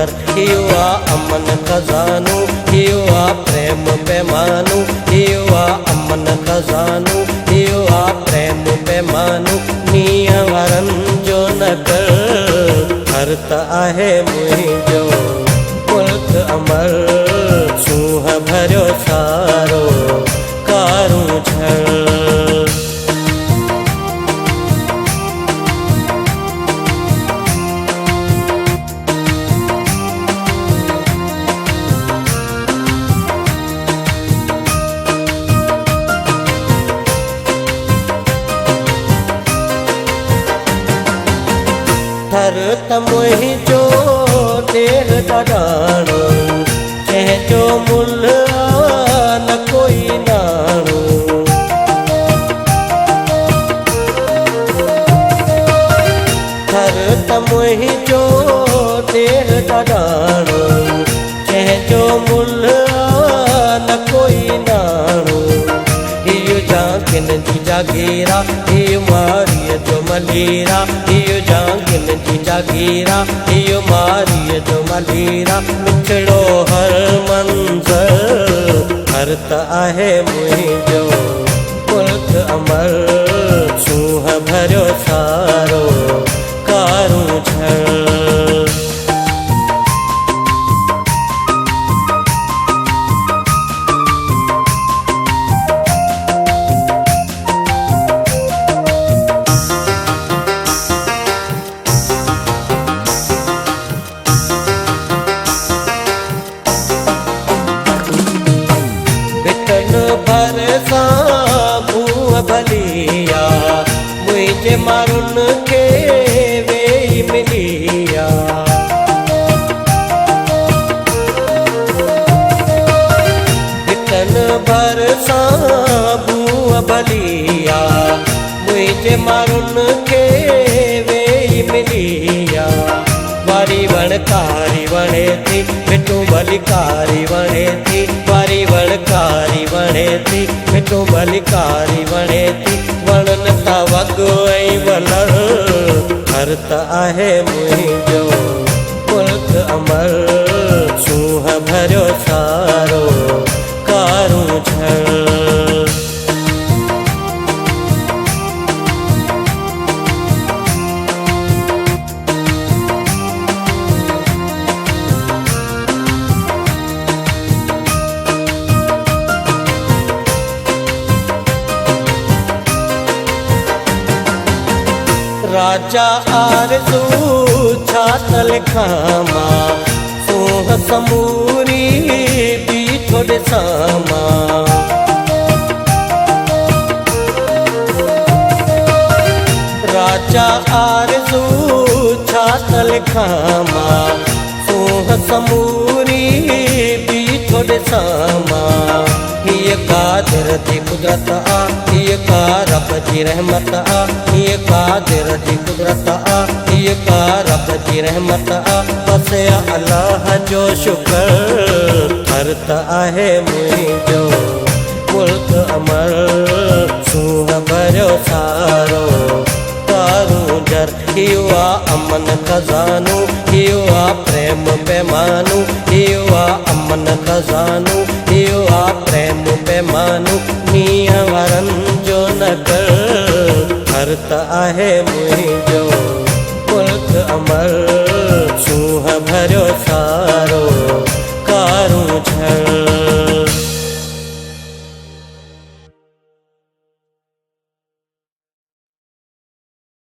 जर इहो आहे अमन खज़ानो, इहो आहे प्रेम पैमानो, इहो आहे अमन खज़ानो, इहो आहे प्रेम पैमानो। मींहं वारनि जो न कर अर्थ आहे मुंहिंजो मुल्क अमर, सूंहं भरियो सारो कारूं झड़। थर त मुंहिंजो ॾेर ॾाढाणो, कंहिंजो मुल्ह न कोई नाणो। थर त मुंहिंजो ॾेर ॾाढाणो, कंहिंजो मुल्ह न कोई नाणो। इहो जांगिन जी जागीरा, इहो मारीअ जो मलीरा, इहो जांगिन जी जागीरा, इहो मारीअ जो मलीरा। मिठड़ो हर मंज़र अर्थ आहे मुंहिंजो मुल्क अमर, सूंहं भरियो सारो कारूं झड़। भर सां मुंहं भलिया, मुंहिंजे माण्हुनि खे वेही मिलिया। हिकनि भर सां मुंहं भलिया, मुंहिंजे माण्हुनि खे वेही मिलिया। वारी वणकारी वणे थी, मिठो भलिकारी वणे थी, वारी वणकारी वणे थी, मिठो भलिकारी वणे थी। वणनि था वॻो ऐं वलर अर्थ आहे मुंहिंजो मुल्क अमर, सूंहं भरियो सारो कारूं झड़। राजा आरज़ू छा त लिखां मां, सूंहं समूरी बीठो ॾिसां मां। राजा आरज़ू छा त लिखां मां, सूंहं समूरी बीठो ॾिसां मां। हीअ कादिर जी कुदरत आ, हीअ का रब जी रहमत आ, हीअ कादिर जी कुदरत आ, हीअ का रब जी रहमत आ। बसि अल्लाह जो शुक्र अर्थ आहे मुंहिंजो मुल्क अमर, सूंहं भरियो सारो कारूं झड़। इहो आहे अमन खज़ानो, इहो आहे प्रेम पैमानो, इहो आहे अमन खज़ानो, इहो आहे प्रेम पैमानो। मींहं वारनि जो न कर अर्थ आहे मुंहिंजो मुल्क अमर, सूंहं भरियो सारो